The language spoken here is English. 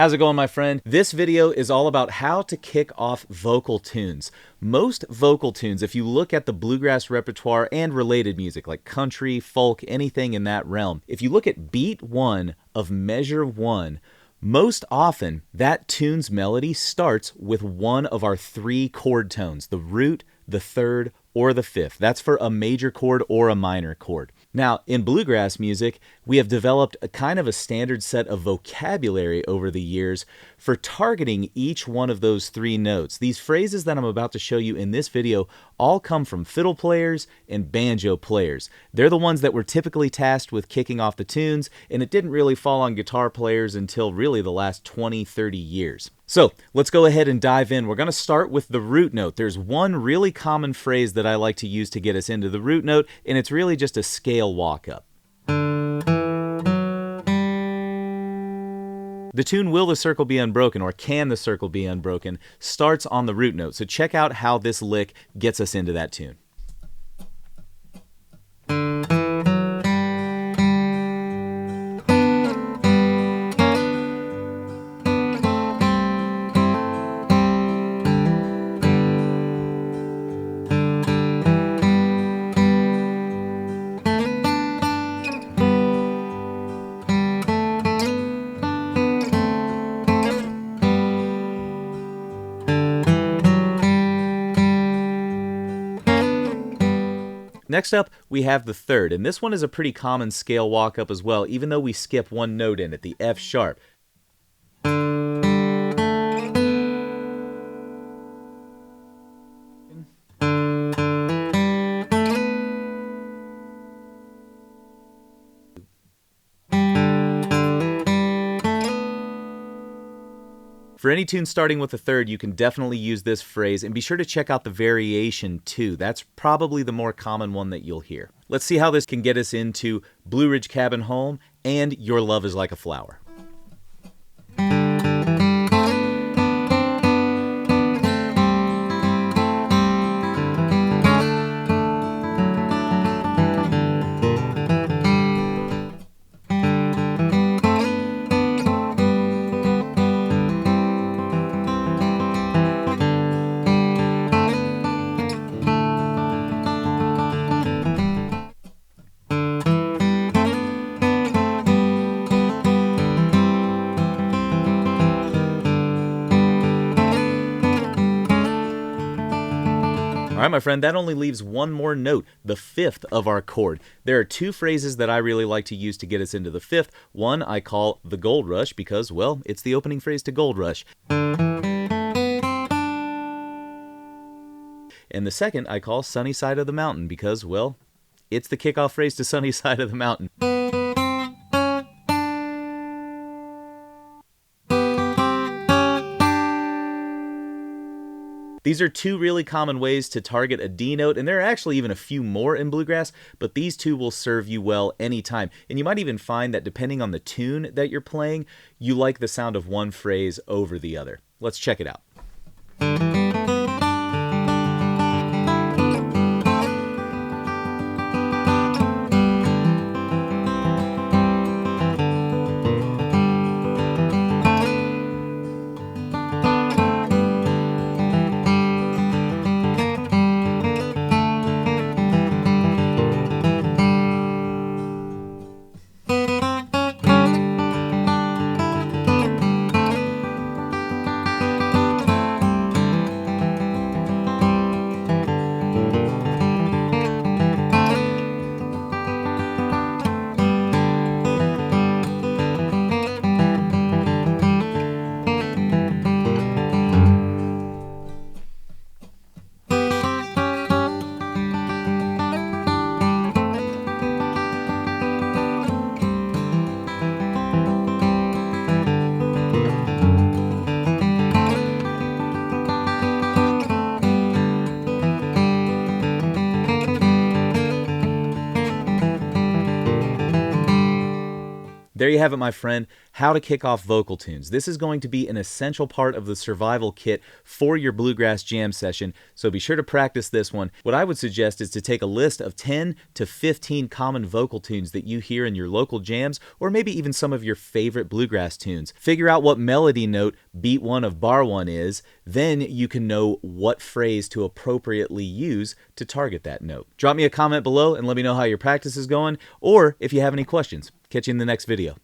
How's it going, my friend? This video is all about how to kick off vocal tunes. Most vocal tunes, if you look at the bluegrass repertoire and related music like country, folk, anything in that realm, if you look at beat 1 of measure 1, most often that tune's melody starts with one of our 3 chord tones, the root, the third, or the fifth. That's for a major chord or a minor chord. Now, in bluegrass music, we have developed a kind of a standard set of vocabulary over the years for targeting each one of those 3 notes. These phrases that I'm about to show you in this video all come from fiddle players and banjo players. They're the ones that were typically tasked with kicking off the tunes, and it didn't really fall on guitar players until really the last 20, 30 years. So let's go ahead and dive in. We're going to start with the root note. There's one really common phrase that I like to use to get us into the root note, and it's really just a scale walk up. The tune Will the Circle Be Unbroken, or Can the Circle Be Unbroken, starts on the root note. So check out how this lick gets us into that tune. Next up, we have the third, and this one is a pretty common scale walk-up as well, even though we skip one note in it, the F sharp. For any tune starting with a third, you can definitely use this phrase, and be sure to check out the variation too. That's probably the more common one that you'll hear. Let's see how this can get us into Blue Ridge Cabin Home and Your Love Is Like a Flower. All right, my friend, that only leaves one more note, the 5th of our chord. There are 2 phrases that I really like to use to get us into the 5th. One I call the Gold Rush because, well, it's the opening phrase to Gold Rush. And the second I call Sunny Side of the Mountain because, well, it's the kickoff phrase to Sunny Side of the Mountain. These are 2 really common ways to target a D note, and there are actually even a few more in bluegrass, but these 2 will serve you well anytime. And you might even find that depending on the tune that you're playing, you like the sound of one phrase over the other. Let's check it out. There you have it, my friend, how to kick off vocal tunes. This is going to be an essential part of the survival kit for your bluegrass jam session, so be sure to practice this one. What I would suggest is to take a list of 10 to 15 common vocal tunes that you hear in your local jams, or maybe even some of your favorite bluegrass tunes. Figure out what melody note beat 1 of bar 1 is, then you can know what phrase to appropriately use to target that note. Drop me a comment below and let me know how your practice is going, or if you have any questions. Catch you in the next video.